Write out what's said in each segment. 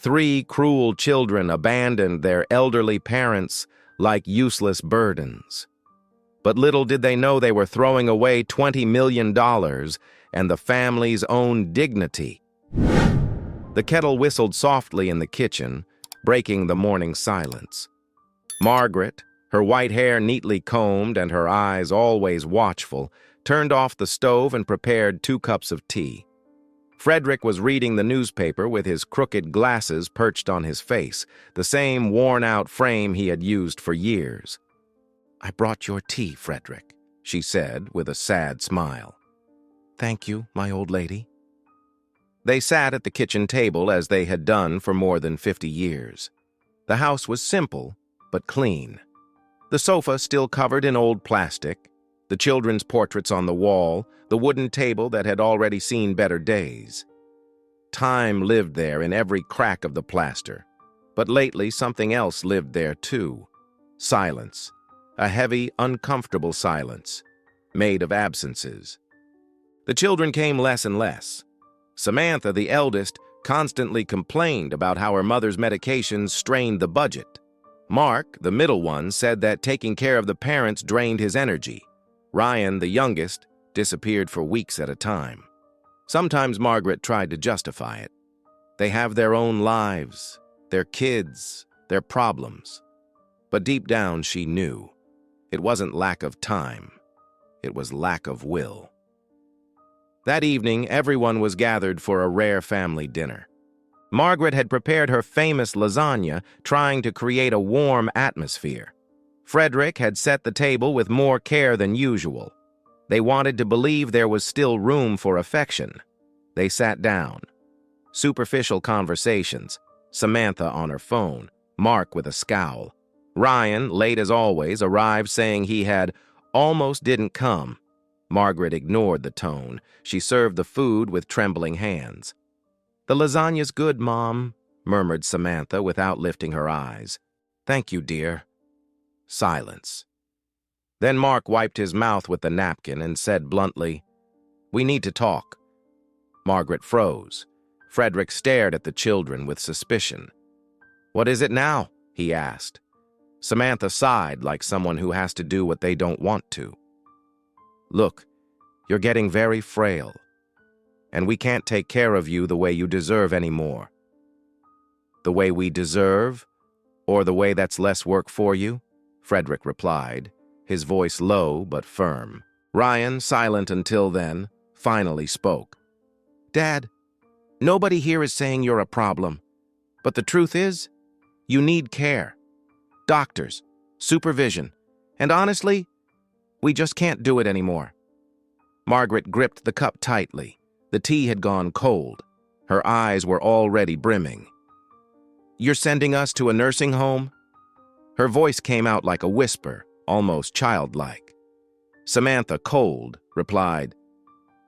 3 cruel children abandoned their elderly parents like useless burdens. But little did they know they were throwing away $20 million and the family's own dignity. The kettle whistled softly in the kitchen, breaking the morning silence. Margaret, her white hair neatly combed and her eyes always watchful, turned off the stove and prepared 2 cups of tea. Frederick was reading the newspaper with his crooked glasses perched on his face, the same worn-out frame he had used for years. "I brought your tea, Frederick," she said with a sad smile. "Thank you, my old lady." They sat at the kitchen table as they had done for more than 50 years. The house was simple, but clean. The sofa still covered in old plastic, the children's portraits on the wall, the wooden table that had already seen better days. Time lived there in every crack of the plaster, but lately something else lived there too. Silence, a heavy, uncomfortable silence, made of absences. The children came less and less. Samantha, the eldest, constantly complained about how her mother's medications strained the budget. Mark, the middle one, said that taking care of the parents drained his energy. Ryan, the youngest, disappeared for weeks at a time. Sometimes Margaret tried to justify it. They have their own lives, their kids, their problems. But deep down she knew. It wasn't lack of time. It was lack of will. That evening, everyone was gathered for a rare family dinner. Margaret had prepared her famous lasagna, trying to create a warm atmosphere. Frederick had set the table with more care than usual. They wanted to believe there was still room for affection. They sat down. Superficial conversations, Samantha on her phone, Mark with a scowl. Ryan, late as always, arrived saying he had almost didn't come. Margaret ignored the tone. She served the food with trembling hands. "The lasagna's good, Mom," murmured Samantha without lifting her eyes. "Thank you, dear." Silence. Then Mark wiped his mouth with the napkin and said bluntly, "We need to talk." Margaret froze. Frederick stared at the children with suspicion. "What is it now?" he asked. Samantha sighed like someone who has to do what they don't want to. "Look, you're getting very frail, and we can't take care of you the way you deserve anymore." "The way we deserve, or the way that's less work for you?" Frederick replied, his voice low but firm. Ryan, silent until then, finally spoke. "Dad, nobody here is saying you're a problem, but the truth is, you need care. Doctors, supervision, and honestly, we just can't do it anymore." Margaret gripped the cup tightly. The tea had gone cold. Her eyes were already brimming. "You're sending us to a nursing home?" Her voice came out like a whisper, almost childlike. Samantha, cold, replied,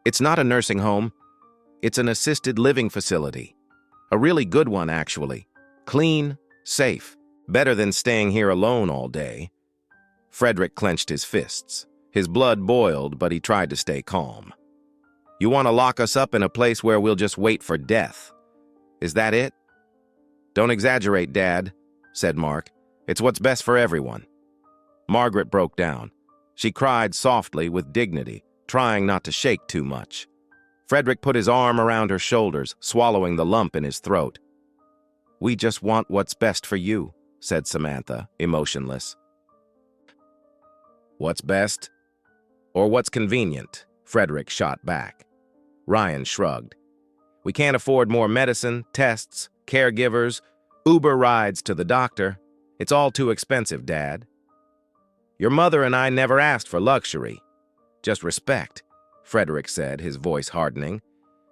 "It's not a nursing home. It's an assisted living facility. A really good one, actually. Clean, safe, better than staying here alone all day." Frederick clenched his fists. His blood boiled, but he tried to stay calm. "You want to lock us up in a place where we'll just wait for death? Is that it?" "Don't exaggerate, Dad," said Mark. "It's what's best for everyone." Margaret broke down. She cried softly with dignity, trying not to shake too much. Frederick put his arm around her shoulders, swallowing the lump in his throat. "We just want what's best for you," said Samantha, emotionless. "What's best? Or what's convenient?" Frederick shot back. Ryan shrugged. "We can't afford more medicine, tests, caregivers, Uber rides to the doctor. It's all too expensive, Dad." "Your mother and I never asked for luxury. Just respect," Frederick said, his voice hardening.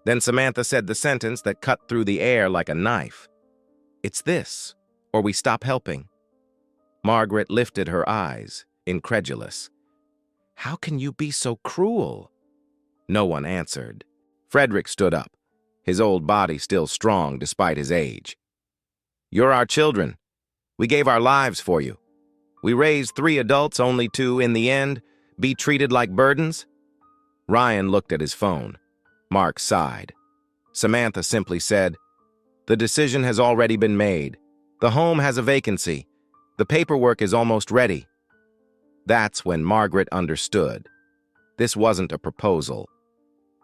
Then Samantha said the sentence that cut through the air like a knife. "It's this, or we stop helping." Margaret lifted her eyes, incredulous. "How can you be so cruel?" No one answered. Frederick stood up, his old body still strong despite his age. "You're our children. We gave our lives for you. We raised 3 adults only to, in the end, be treated like burdens?" Ryan looked at his phone. Mark sighed. Samantha simply said, The decision has already been made. The home has a vacancy. The paperwork is almost ready. That's when Margaret understood. This wasn't a proposal.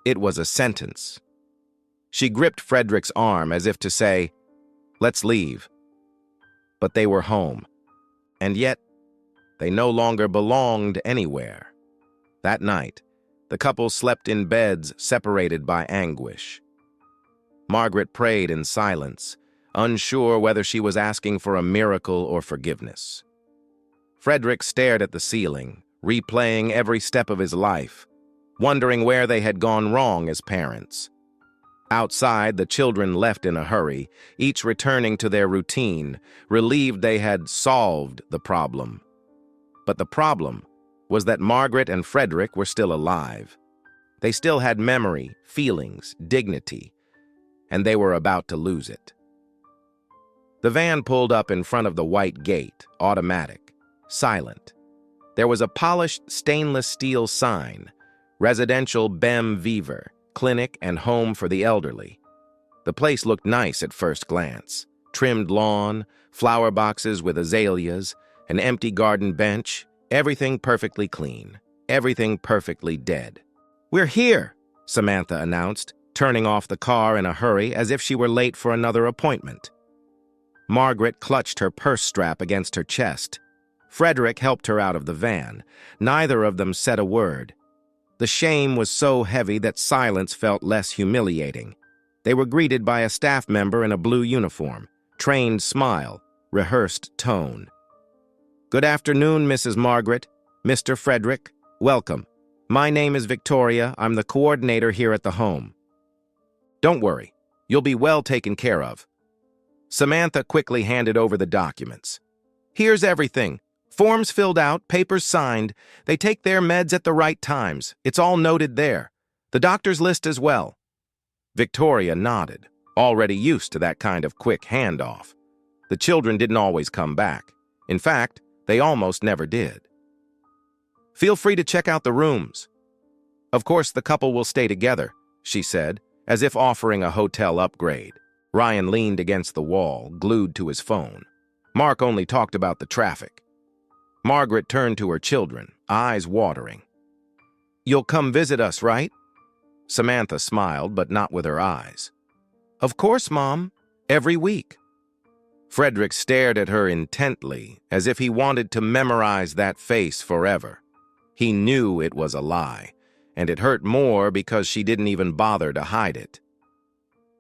It was a sentence. She gripped Frederick's arm as if to say, "Let's leave." But they were home. And yet, they no longer belonged anywhere. That night, the couple slept in beds separated by anguish. Margaret prayed in silence, unsure whether she was asking for a miracle or forgiveness. Frederick stared at the ceiling, replaying every step of his life, wondering where they had gone wrong as parents. Outside, the children left in a hurry, each returning to their routine, relieved they had solved the problem. But the problem was that Margaret and Frederick were still alive. They still had memory, feelings, dignity, and they were about to lose it. The van pulled up in front of the white gate, automatic, silent. There was a polished stainless steel sign, Residential Bem Viver, Clinic and Home for the Elderly. The place looked nice at first glance. Trimmed lawn, flower boxes with azaleas, an empty garden bench, everything perfectly clean, everything perfectly dead. "We're here," Samantha announced, turning off the car in a hurry as if she were late for another appointment. Margaret clutched her purse strap against her chest. Frederick helped her out of the van. Neither of them said a word. The shame was so heavy that silence felt less humiliating. They were greeted by a staff member in a blue uniform, trained smile, rehearsed tone. "Good afternoon, Mrs. Margaret. Mr. Frederick, welcome. My name is Victoria. I'm the coordinator here at the home." "Don't worry. You'll be well taken care of." Samantha quickly handed over the documents. "Here's everything. Forms filled out, papers signed. They take their meds at the right times. It's all noted there. The doctor's list as well." Victoria nodded, already used to that kind of quick handoff. The children didn't always come back. In fact, they almost never did. "Feel free to check out the rooms." "Of course, the couple will stay together," she said, as if offering a hotel upgrade. Ryan leaned against the wall, glued to his phone. Mark only talked about the traffic. Margaret turned to her children, eyes watering. "You'll come visit us, right?" Samantha smiled, but not with her eyes. "Of course, Mom. Every week." Frederick stared at her intently, as if he wanted to memorize that face forever. He knew it was a lie, and it hurt more because she didn't even bother to hide it.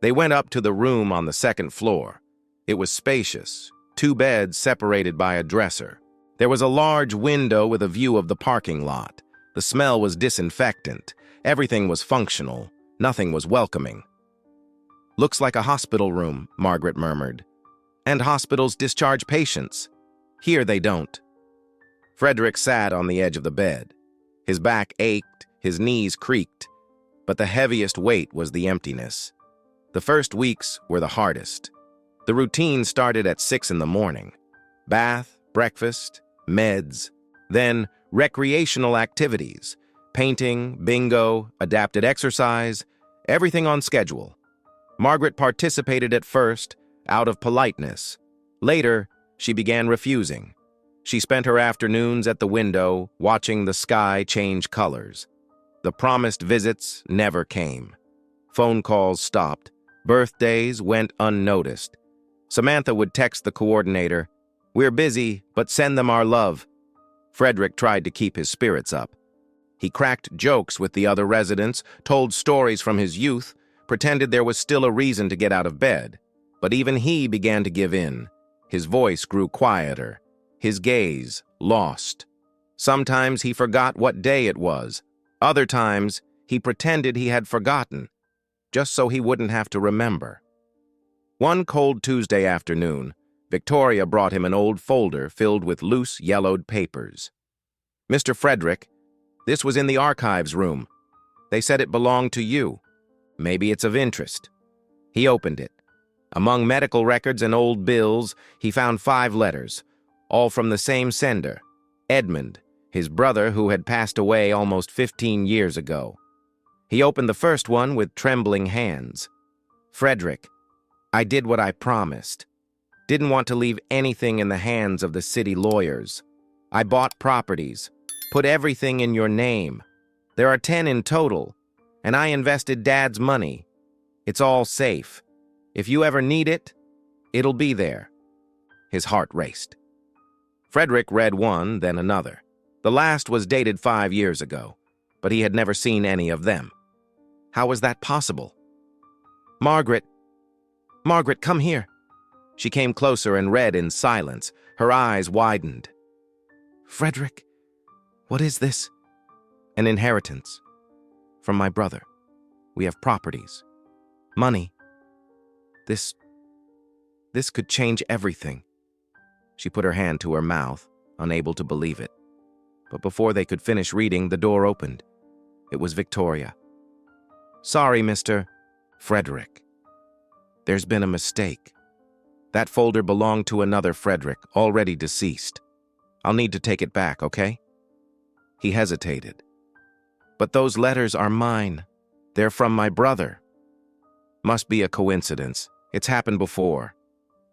They went up to the room on the second floor. It was spacious, 2 beds separated by a dresser. There was a large window with a view of the parking lot. The smell was disinfectant. Everything was functional. Nothing was welcoming. "Looks like a hospital room," Margaret murmured. "And hospitals discharge patients. Here they don't." Frederick sat on the edge of the bed. His back ached, his knees creaked, but the heaviest weight was the emptiness. The first weeks were the hardest. The routine started at 6 in the morning. Bath, breakfast, meds, then recreational activities, painting, bingo, adapted exercise, everything on schedule. Margaret participated at first, out of politeness. Later, she began refusing. She spent her afternoons at the window, watching the sky change colors. The promised visits never came. Phone calls stopped. Birthdays went unnoticed. Samantha would text the coordinator, "We're busy, but send them our love." Frederick tried to keep his spirits up. He cracked jokes with the other residents, told stories from his youth, pretended there was still a reason to get out of bed. But even he began to give in. His voice grew quieter, his gaze lost. Sometimes he forgot what day it was. Other times, he pretended he had forgotten, just so he wouldn't have to remember. One cold Tuesday afternoon, Victoria brought him an old folder filled with loose, yellowed papers. "Mr. Frederick, this was in the archives room. They said it belonged to you. Maybe it's of interest." He opened it. Among medical records and old bills, he found 5 letters, all from the same sender, Edmund, his brother who had passed away almost 15 years ago. He opened the first one with trembling hands. "Frederick, I did what I promised. Didn't want to leave anything in the hands of the city lawyers. I bought properties, put everything in your name. There are 10 in total, and I invested Dad's money. It's all safe. If you ever need it, it'll be there." His heart raced. Frederick read one, then another. The last was dated 5 years ago, but he had never seen any of them. How was that possible? Margaret, come here." She came closer and read in silence. Her eyes widened. "Frederick, what is this?" "An inheritance. From my brother. We have properties. Money. This could change everything." She put her hand to her mouth, unable to believe it. But before they could finish reading, the door opened. It was Victoria. "Sorry, Mr. Frederick. There's been a mistake. That folder belonged to another Frederick, already deceased. I'll need to take it back, okay?" He hesitated. "But those letters are mine. They're from my brother." "Must be a coincidence. It's happened before.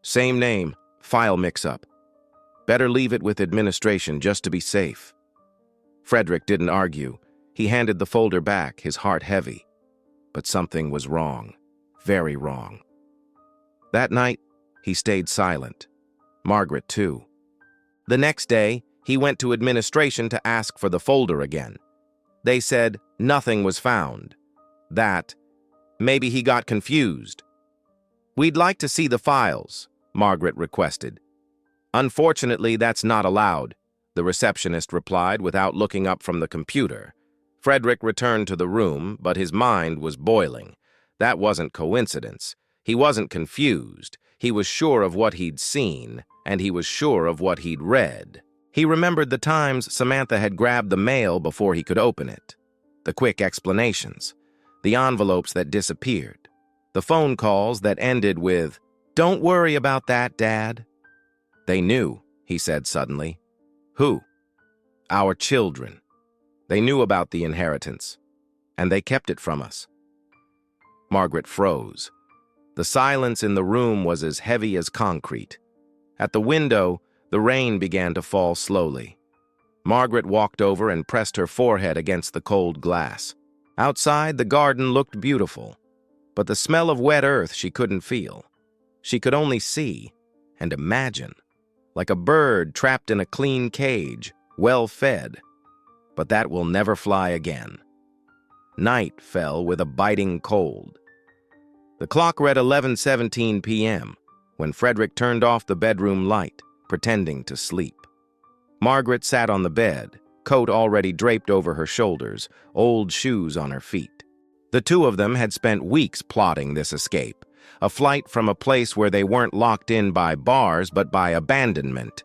Same name, file mix-up. Better leave it with administration just to be safe." Frederick didn't argue. He handed the folder back, his heart heavy. But something was wrong. Very wrong. That night, he stayed silent. Margaret, too. The next day, he went to administration to ask for the folder again. They said nothing was found. That maybe he got confused. "We'd like to see the files," Margaret requested. "Unfortunately, that's not allowed," the receptionist replied without looking up from the computer. Frederick returned to the room, but his mind was boiling. That wasn't coincidence. He wasn't confused. He was sure of what he'd seen, and he was sure of what he'd read. He remembered the times Samantha had grabbed the mail before he could open it. The quick explanations. The envelopes that disappeared. The phone calls that ended with, "Don't worry about that, Dad." "They knew," he said suddenly. "Who?" "Our children. They knew about the inheritance, and they kept it from us." Margaret froze. The silence in the room was as heavy as concrete. At the window, the rain began to fall slowly. Margaret walked over and pressed her forehead against the cold glass. Outside, the garden looked beautiful, but the smell of wet earth she couldn't feel. She could only see and imagine, like a bird trapped in a clean cage, well-fed. But that will never fly again. Night fell with a biting cold. The clock read 11:17 p.m. when Frederick turned off the bedroom light, pretending to sleep. Margaret sat on the bed, coat already draped over her shoulders, old shoes on her feet. The two of them had spent weeks plotting this escape, a flight from a place where they weren't locked in by bars but by abandonment.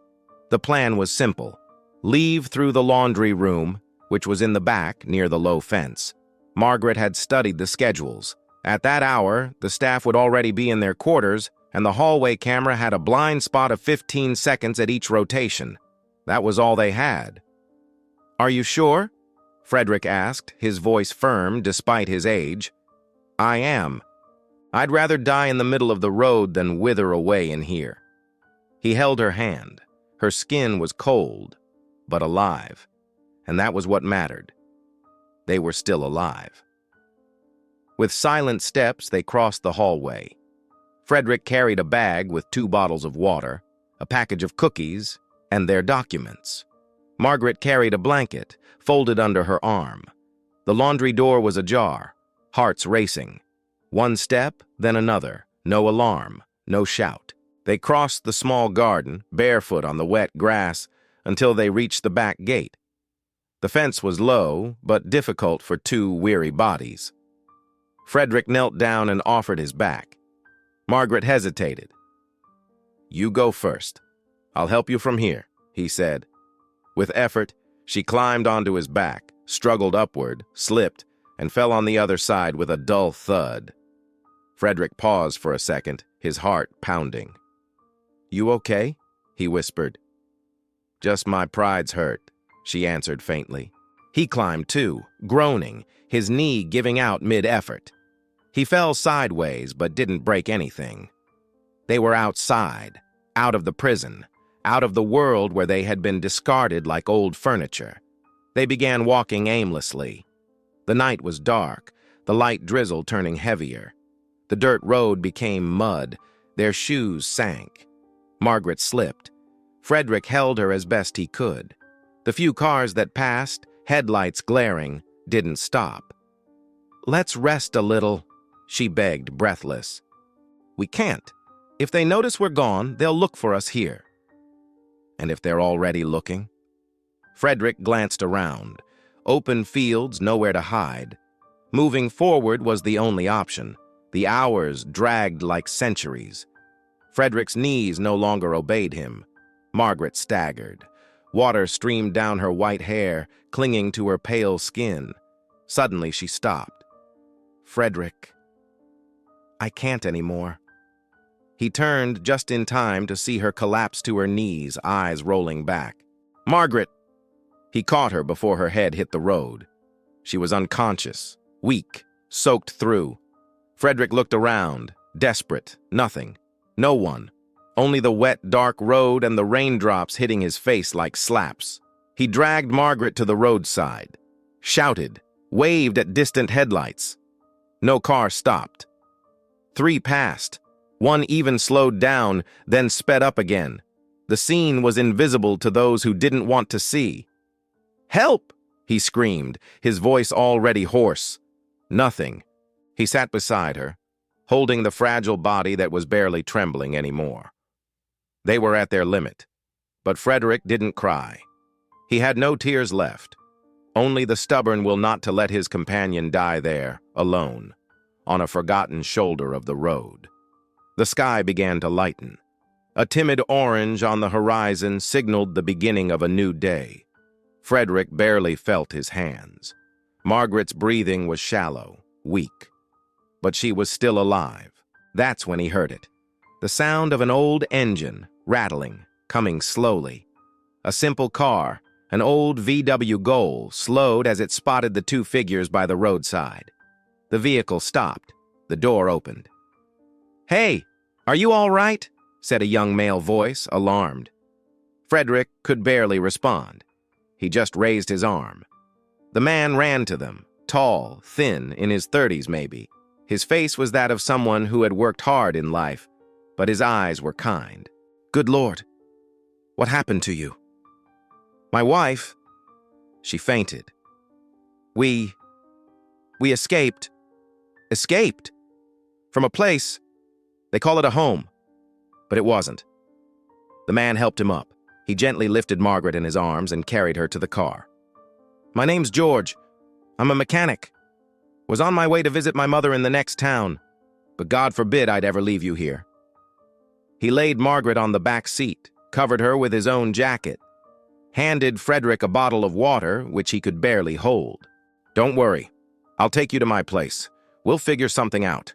The plan was simple. Leave through the laundry room, which was in the back near the low fence. Margaret had studied the schedules. At that hour, the staff would already be in their quarters, and the hallway camera had a blind spot of 15 seconds at each rotation. That was all they had. "Are you sure?" Frederick asked, his voice firm despite his age. "I am. I'd rather die in the middle of the road than wither away in here." He held her hand. Her skin was cold, but alive, and that was what mattered. They were still alive. With silent steps, they crossed the hallway. Frederick carried a bag with 2 bottles of water, a package of cookies, and their documents. Margaret carried a blanket, folded under her arm. The laundry door was ajar, hearts racing. One step, then another. No alarm, no shout. They crossed the small garden, barefoot on the wet grass, until they reached the back gate. The fence was low, but difficult for 2 weary bodies. Frederick knelt down and offered his back. Margaret hesitated. "You go first. I'll help you from here," he said. With effort, she climbed onto his back, struggled upward, slipped, and fell on the other side with a dull thud. Frederick paused for a second, his heart pounding. "You okay?" he whispered. "Just my pride's hurt," she answered faintly. He climbed too, groaning, his knee giving out mid-effort. He fell sideways but didn't break anything. They were outside, out of the prison, out of the world where they had been discarded like old furniture. They began walking aimlessly. The night was dark, the light drizzle turning heavier. The dirt road became mud. Their shoes sank. Margaret slipped. Frederick held her as best he could. The few cars that passed, headlights glaring, didn't stop. "Let's rest a little," she begged, breathless. "We can't. If they notice we're gone, they'll look for us here." "And if they're already looking?" Frederick glanced around. Open fields, nowhere to hide. Moving forward was the only option. The hours dragged like centuries. Frederick's knees no longer obeyed him. Margaret staggered. Water streamed down her white hair, clinging to her pale skin. Suddenly she stopped. "Frederick, I can't anymore." He turned just in time to see her collapse to her knees, eyes rolling back. "Margaret!" He caught her before her head hit the road. She was unconscious, weak, soaked through. Frederick looked around, desperate. Nothing. No one. Only the wet, dark road and the raindrops hitting his face like slaps. He dragged Margaret to the roadside, shouted, waved at distant headlights. No car stopped. 3 passed. 1 even slowed down, then sped up again. The scene was invisible to those who didn't want to see. "Help!" he screamed, his voice already hoarse. Nothing. He sat beside her, holding the fragile body that was barely trembling anymore. They were at their limit, but Frederick didn't cry. He had no tears left, only the stubborn will not to let his companion die there, alone, on a forgotten shoulder of the road. The sky began to lighten. A timid orange on the horizon signaled the beginning of a new day. Frederick barely felt his hands. Margaret's breathing was shallow, weak. But she was still alive. That's when he heard it. The sound of an old engine, rattling, coming slowly. A simple car, an old VW Gol, slowed as it spotted the 2 figures by the roadside. The vehicle stopped. The door opened. "Hey, are you all right?" said a young male voice, alarmed. Frederick could barely respond. He just raised his arm. The man ran to them, tall, thin, in his 30s maybe. His face was that of someone who had worked hard in life, but his eyes were kind. "Good Lord, what happened to you?" "My wife, she fainted. We escaped. Escaped? From a place, they call it a home, but it wasn't." The man helped him up. He gently lifted Margaret in his arms and carried her to the car. "My name's George. I'm a mechanic. Was on my way to visit my mother in the next town, but God forbid I'd ever leave you here." He laid Margaret on the back seat, covered her with his own jacket, handed Frederick a bottle of water, which he could barely hold. "Don't worry. I'll take you to my place. We'll figure something out."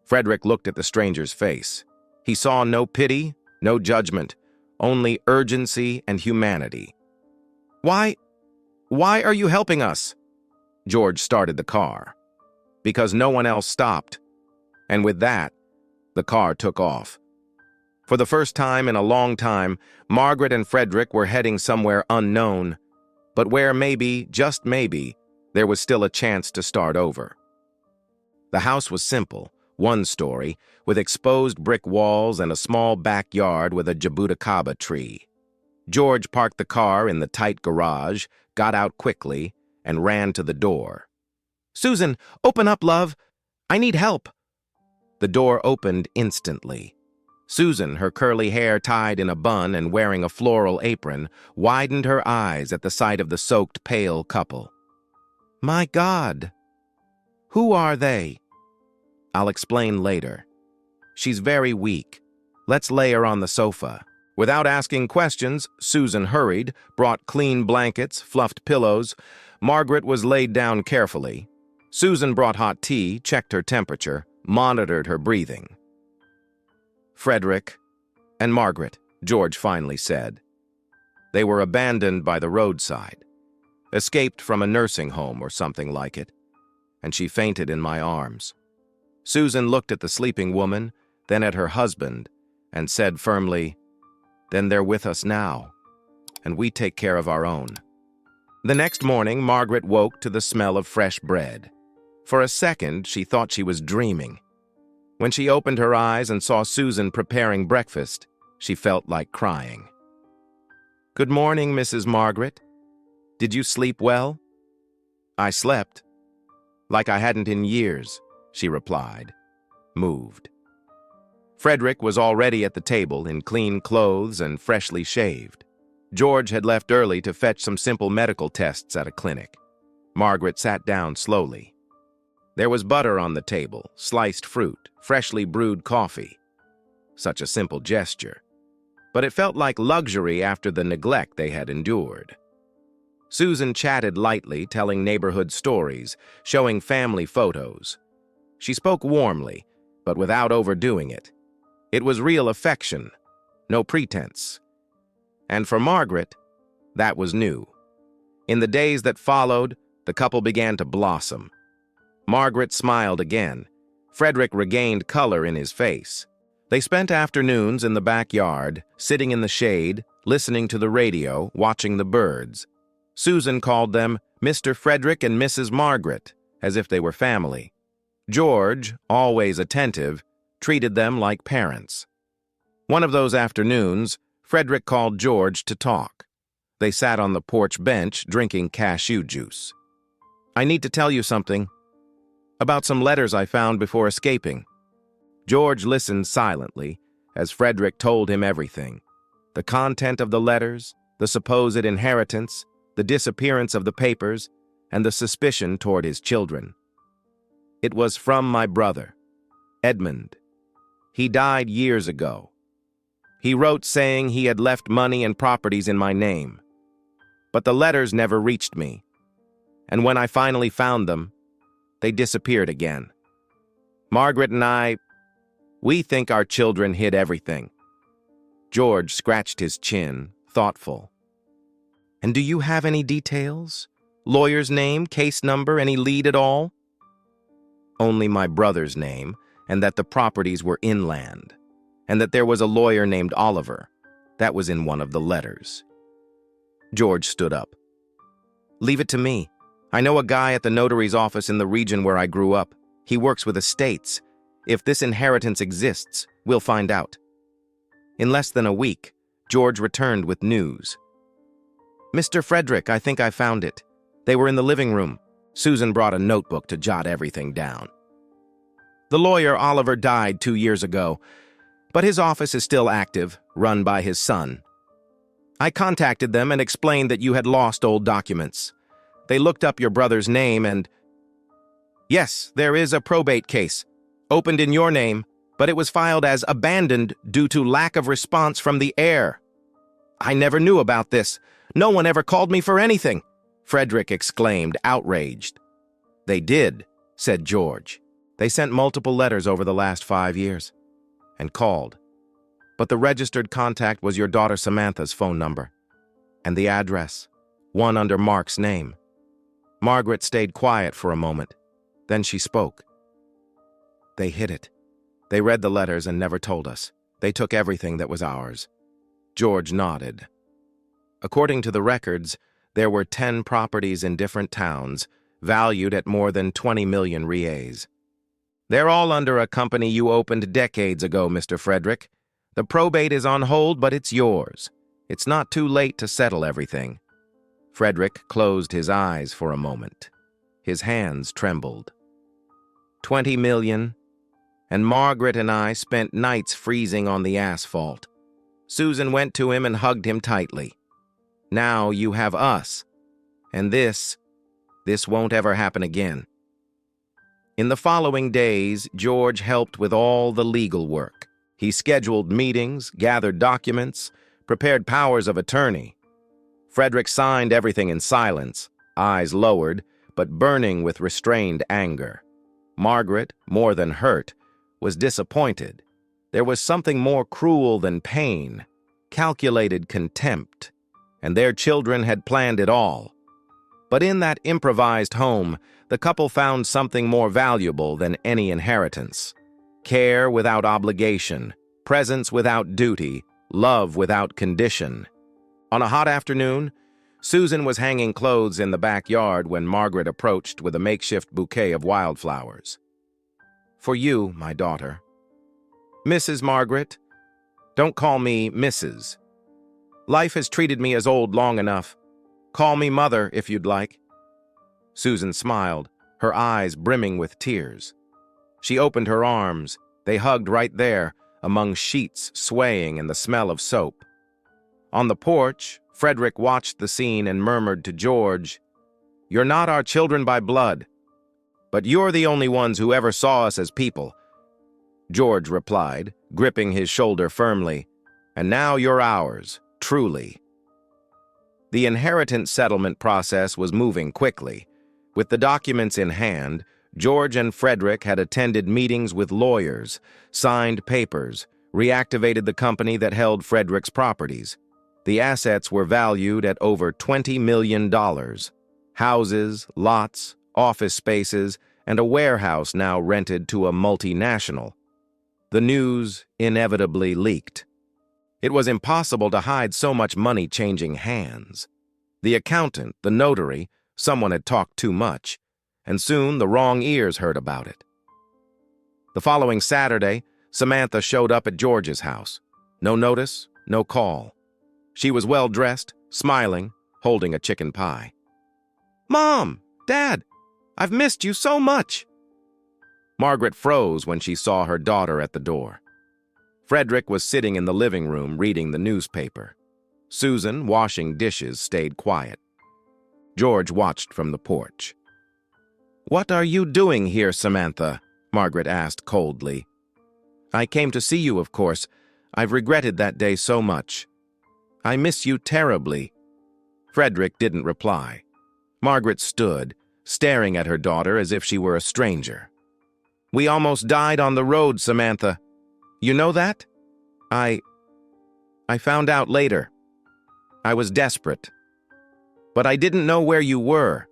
Frederick looked at the stranger's face. He saw no pity, no judgment, only urgency and humanity. Why are you helping us?" George started the car. Because no one else stopped. And with that, the car took off. For the first time in a long time, Margaret and Frederick were heading somewhere unknown, but where maybe, just maybe, there was still a chance to start over. The house was simple, 1 story, with exposed brick walls and a small backyard with a jabuticaba tree. George parked the car in the tight garage, got out quickly, and ran to the door. "Susan, open up, love. I need help." The door opened instantly. Susan, her curly hair tied in a bun and wearing a floral apron, widened her eyes at the sight of the soaked, pale couple. "My God! Who are they?" "I'll explain later. She's very weak. Let's lay her on the sofa." Without asking questions, Susan hurried, brought clean blankets, fluffed pillows. Margaret was laid down carefully. Susan brought hot tea, checked her temperature, monitored her breathing. "Frederick and Margaret," George finally said. "They were abandoned by the roadside, escaped from a nursing home or something like it, and she fainted in my arms." Susan looked at the sleeping woman, then at her husband, and said firmly, "Then they're with us now, and we take care of our own." The next morning, Margaret woke to the smell of fresh bread. For a second, she thought she was dreaming. When she opened her eyes and saw Susan preparing breakfast, she felt like crying. "Good morning, Mrs. Margaret. Did you sleep well?" "I slept like I hadn't in years," she replied, moved. Frederick was already at the table in clean clothes and freshly shaved. George had left early to fetch some simple medical tests at a clinic. Margaret sat down slowly. There was butter on the table, sliced fruit, freshly brewed coffee. Such a simple gesture. But it felt like luxury after the neglect they had endured. Susan chatted lightly, telling neighborhood stories, showing family photos. She spoke warmly, but without overdoing it. It was real affection, no pretense. And for Margaret, that was new. In the days that followed, the couple began to blossom. Margaret smiled again. Frederick regained color in his face. They spent afternoons in the backyard, sitting in the shade, listening to the radio, watching the birds. Susan called them Mr. Frederick and Mrs. Margaret, as if they were family. George, always attentive, treated them like parents. One of those afternoons, Frederick called George to talk. They sat on the porch bench drinking cashew juice. "I need to tell you something about some letters I found before escaping." George listened silently as Frederick told him everything. The content of the letters, the supposed inheritance, the disappearance of the papers, and the suspicion toward his children. "It was from my brother, Edmund. He died years ago. He wrote saying he had left money and properties in my name. But the letters never reached me. And when I finally found them, they disappeared again. Margaret and we think our children hid everything." George scratched his chin, thoughtful. "And do you have any details? Lawyer's name, case number, any lead at all?" "Only my brother's name, and that the properties were inland, and that there was a lawyer named Oliver. That was in one of the letters." George stood up. "Leave it to me. I know a guy at the notary's office in the region where I grew up. He works with estates. If this inheritance exists, we'll find out." In less than a week, George returned with news. "Mr. Frederick, I think I found it. They were in the living room." Susan brought a notebook to jot everything down. "The lawyer Oliver died 2 years ago, but his office is still active, run by his son. I contacted them and explained that you had lost old documents. They looked up your brother's name and... Yes, there is a probate case, opened in your name, but it was filed as abandoned due to lack of response from the heir. I never knew about this. No one ever called me for anything," Frederick exclaimed, outraged. "They did," said George. "They sent multiple letters over the last 5 years and called. But the registered contact was your daughter Samantha's phone number and the address, one under Mark's name." Margaret stayed quiet for a moment. Then she spoke. "They hid it. They read the letters and never told us. They took everything that was ours." George nodded. "According to the records, there were 10 properties in different towns, valued at more than 20 million reais. They're all under a company you opened decades ago, Mr. Frederick. The probate is on hold, but it's yours. It's not too late to settle everything." Frederick closed his eyes for a moment. His hands trembled. 20 million, and Margaret and I spent nights freezing on the asphalt. Susan went to him and hugged him tightly. Now you have us, and this won't ever happen again. In the following days, George helped with all the legal work. He scheduled meetings, gathered documents, prepared powers of attorney. Frederick signed everything in silence, eyes lowered, but burning with restrained anger. Margaret, more than hurt, was disappointed. There was something more cruel than pain, calculated contempt, and their children had planned it all. But in that improvised home, the couple found something more valuable than any inheritance. care without obligation, presence without duty, love without condition. On a hot afternoon, Susan was hanging clothes in the backyard when Margaret approached with a makeshift bouquet of wildflowers. "For you, my daughter." "Mrs. Margaret, don't call me Mrs. Life has treated me as old long enough. Call me Mother if you'd like." Susan smiled, her eyes brimming with tears. She opened her arms. They hugged right there, among sheets swaying and the smell of soap. On the porch, Frederick watched the scene and murmured to George, "You're not our children by blood, but you're the only ones who ever saw us as people." George replied, gripping his shoulder firmly, "And now you're ours, truly." The inheritance settlement process was moving quickly. With the documents in hand, George and Frederick had attended meetings with lawyers, signed papers, reactivated the company that held Frederick's properties. The assets were valued at over $20 million. Houses, lots, office spaces, and a warehouse now rented to a multinational. The news inevitably leaked. It was impossible to hide so much money changing hands. The accountant, the notary, someone had talked too much, and soon the wrong ears heard about it. The following Saturday, Samantha showed up at George's house. No notice, no call. She was well-dressed, smiling, holding a chicken pie. "Mom! Dad! I've missed you so much!" Margaret froze when she saw her daughter at the door. Frederick was sitting in the living room reading the newspaper. Susan, washing dishes, stayed quiet. George watched from the porch. "What are you doing here, Samantha?" Margaret asked coldly. "I came to see you, of course. I've regretted that day so much. I miss you terribly." Frederick didn't reply. Margaret stood, staring at her daughter as if she were a stranger. "We almost died on the road, Samantha. You know that? I found out later. I was desperate. But I didn't know where you were.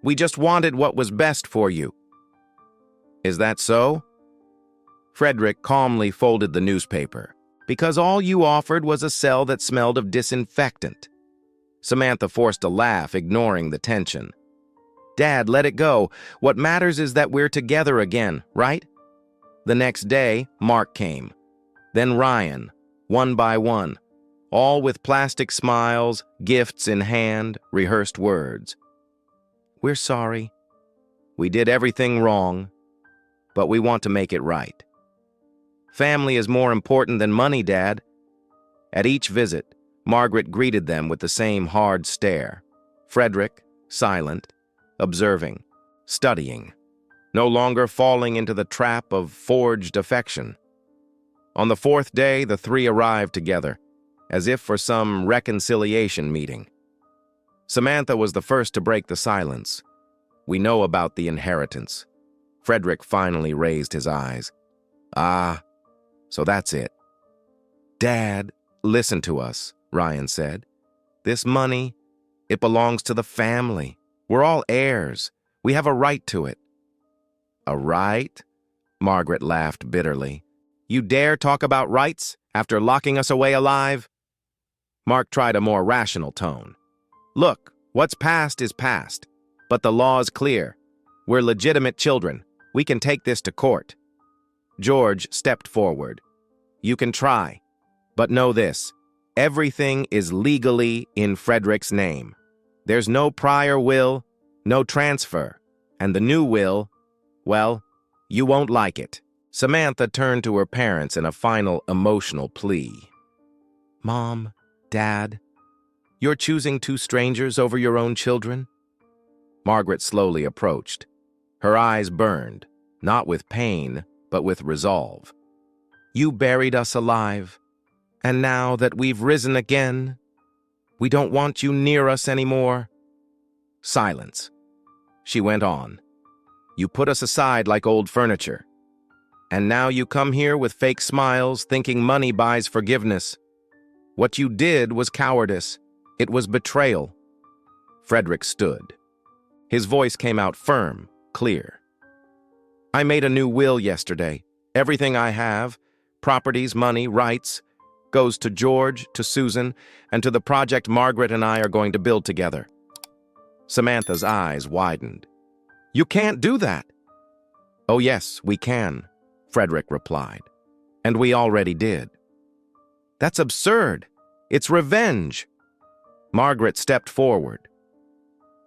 We just wanted what was best for you." "Is that so?" Frederick calmly folded the newspaper. "Because all you offered was a cell that smelled of disinfectant." Samantha forced a laugh, ignoring the tension. "Dad, let it go. What matters is that we're together again, right?" The next day, Mark came. Then Ryan, one by one, all with plastic smiles, gifts in hand, rehearsed words. "We're sorry. We did everything wrong, but we want to make it right. Family is more important than money, Dad." At each visit, Margaret greeted them with the same hard stare. Frederick, silent, observing, studying, no longer falling into the trap of forged affection. On the fourth day, the three arrived together, as if for some reconciliation meeting. Samantha was the first to break the silence. "We know about the inheritance." Frederick finally raised his eyes. "Ah, so that's it." "Dad, listen to us," Ryan said. "This money, it belongs to the family. We're all heirs. We have a right to it." "A right?" Margaret laughed bitterly. "You dare talk about rights after locking us away alive?" Mark tried a more rational tone. "Look, what's past is past, but the law's clear. We're legitimate children. We can take this to court." George stepped forward. "You can try, but know this. Everything is legally in Frederick's name. There's no prior will, no transfer, and the new will, well, you won't like it." Samantha turned to her parents in a final emotional plea. "Mom, Dad, you're choosing two strangers over your own children?" Margaret slowly approached. Her eyes burned, not with pain, but with resolve. "You buried us alive, and now that we've risen again, we don't want you near us anymore." Silence. She went on. "You put us aside like old furniture. And now you come here with fake smiles, thinking money buys forgiveness. What you did was cowardice. It was betrayal." Frederick stood. His voice came out firm, clear. "I made a new will yesterday. Everything I have, properties, money, rights, goes to George, to Susan, and to the project Margaret and I are going to build together." Samantha's eyes widened. "You can't do that." "Oh yes, we can," Frederick replied. "And we already did." "That's absurd. It's revenge." Margaret stepped forward.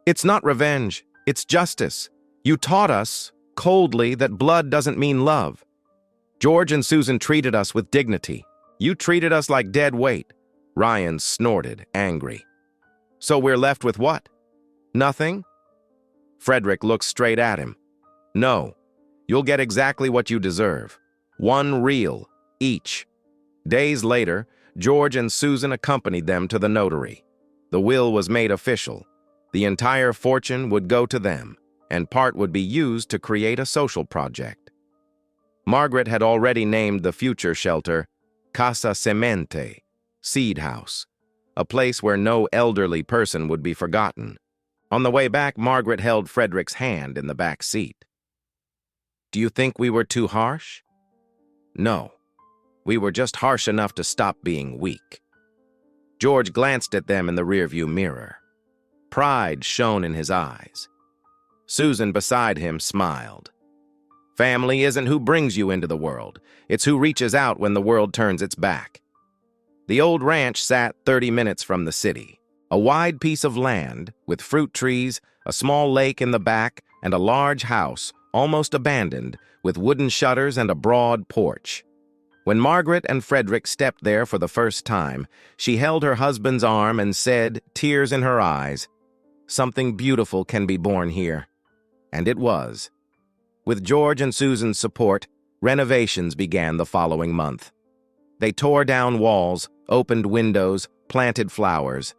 "It's not revenge, it's justice. You taught us, coldly, that blood doesn't mean love. George and Susan treated us with dignity. You treated us like dead weight." Ryan snorted, angry. "So we're left with what? Nothing?" Frederick looked straight at him. "No, you'll get exactly what you deserve. 1 reel, each." Days later, George and Susan accompanied them to the notary. The will was made official. The entire fortune would go to them, and part would be used to create a social project. Margaret had already named the future shelter Casa Semente, Seed House, a place where no elderly person would be forgotten. On the way back, Margaret held Frederick's hand in the back seat. "Do you think we were too harsh?" "No. We were just harsh enough to stop being weak." George glanced at them in the rearview mirror. Pride shone in his eyes. Susan beside him smiled. "Family isn't who brings you into the world. It's who reaches out when the world turns its back." The old ranch sat 30 minutes from the city. A wide piece of land with fruit trees, a small lake in the back, and a large house, almost abandoned, with wooden shutters and a broad porch. When Margaret and Frederick stepped there for the first time, she held her husband's arm and said, tears in her eyes, "Something beautiful can be born here." And it was. With George and Susan's support, renovations began the following month. They tore down walls, opened windows, planted flowers.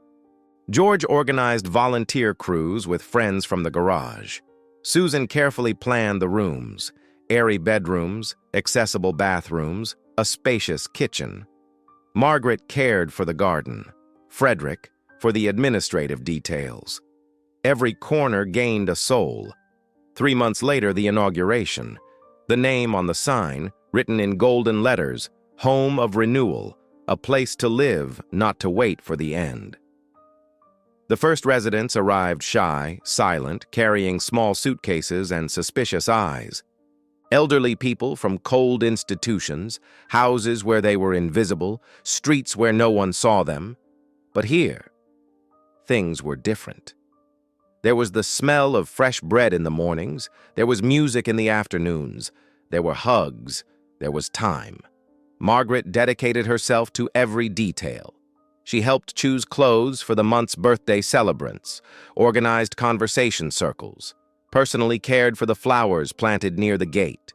George organized volunteer crews with friends from the garage. Susan carefully planned the rooms, airy bedrooms, accessible bathrooms, a spacious kitchen. Margaret cared for the garden, Frederick for the administrative details. Every corner gained a soul. 3 months later, the inauguration. The name on the sign, written in golden letters, Home of Renewal, a place to live, not to wait for the end. The first residents arrived shy, silent, carrying small suitcases and suspicious eyes. Elderly people from cold institutions, houses where they were invisible, streets where no one saw them. But here, things were different. There was the smell of fresh bread in the mornings, there was music in the afternoons, there were hugs, there was time. Margaret dedicated herself to every detail. She helped choose clothes for the month's birthday celebrants, organized conversation circles, personally cared for the flowers planted near the gate.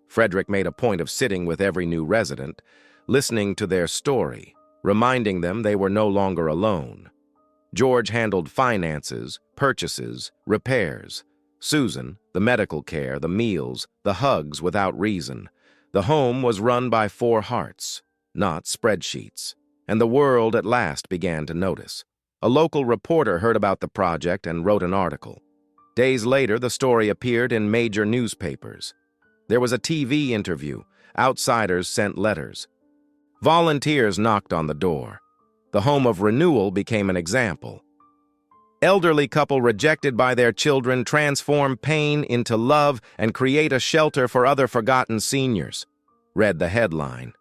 Frederick made a point of sitting with every new resident, listening to their story, reminding them they were no longer alone. George handled finances, purchases, repairs. Susan, the medical care, the meals, the hugs without reason. The home was run by 4 hearts, not spreadsheets. And the world at last began to notice. A local reporter heard about the project and wrote an article. Days later, the story appeared in major newspapers. There was a TV interview. Outsiders sent letters. Volunteers knocked on the door. The Home of Renewal became an example. Elderly couple rejected by their children transform pain into love and create a shelter for other forgotten seniors, read the headline.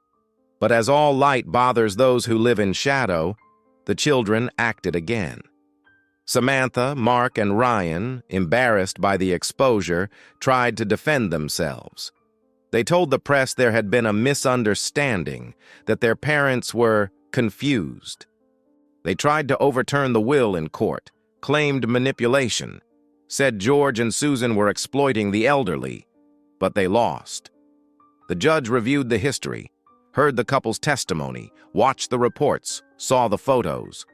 But as all light bothers those who live in shadow, the children acted again. Samantha, Mark, and Ryan, embarrassed by the exposure, tried to defend themselves. They told the press there had been a misunderstanding, that their parents were confused. They tried to overturn the will in court, claimed manipulation, said George and Susan were exploiting the elderly, but they lost. The judge reviewed the history, heard the couple's testimony, watched the reports, saw the photos.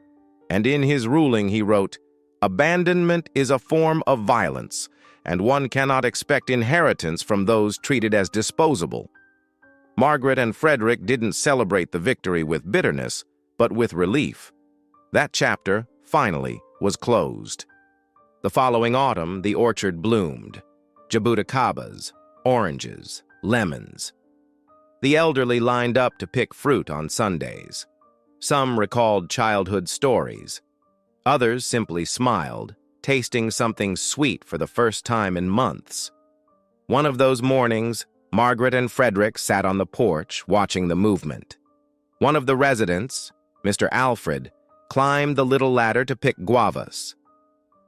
And in his ruling he wrote, "Abandonment is a form of violence, and one cannot expect inheritance from those treated as disposable." Margaret and Frederick didn't celebrate the victory with bitterness, but with relief. That chapter, finally, was closed. The following autumn, the orchard bloomed. Jabuticabas, oranges, lemons. The elderly lined up to pick fruit on Sundays. Some recalled childhood stories. Others simply smiled, tasting something sweet for the first time in months. One of those mornings, Margaret and Frederick sat on the porch watching the movement. One of the residents, Mr. Alfred, climbed the little ladder to pick guavas.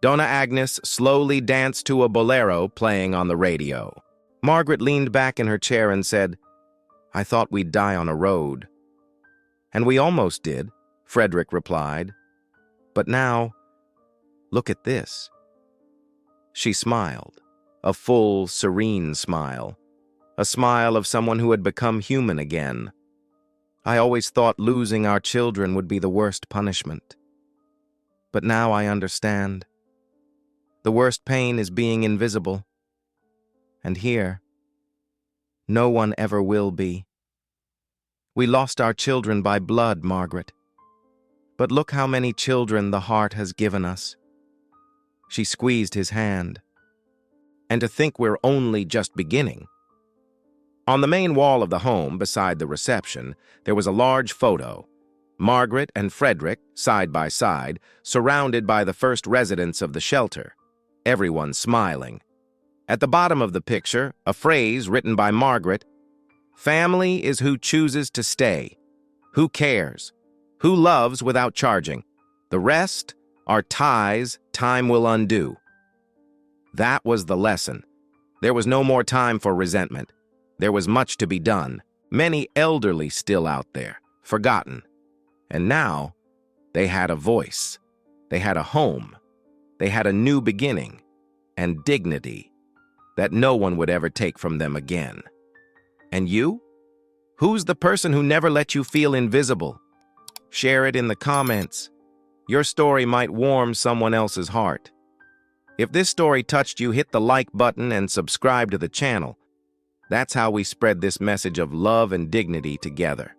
Donna Agnes slowly danced to a bolero playing on the radio. Margaret leaned back in her chair and said, "I thought we'd die on a road." "And we almost did," Frederick replied. "But now, look at this." She smiled, a full, serene smile, a smile of someone who had become human again. "I always thought losing our children would be the worst punishment. But now I understand. The worst pain is being invisible. And here, no one ever will be. We lost our children by blood, Margaret. But look how many children the heart has given us." She squeezed his hand. "And to think we're only just beginning." On the main wall of the home, beside the reception, there was a large photo. Margaret and Frederick, side by side, surrounded by the first residents of the shelter. Everyone smiling. At the bottom of the picture, a phrase written by Margaret, "Family is who chooses to stay, who cares, who loves without charging. The rest are ties time will undo." That was the lesson. There was no more time for resentment. There was much to be done. Many elderly still out there, forgotten. And now, they had a voice. They had a home. They had a new beginning and dignity that no one would ever take from them again. And you? Who's the person who never let you feel invisible? Share it in the comments. Your story might warm someone else's heart. If this story touched you, hit the like button and subscribe to the channel. That's how we spread this message of love and dignity together.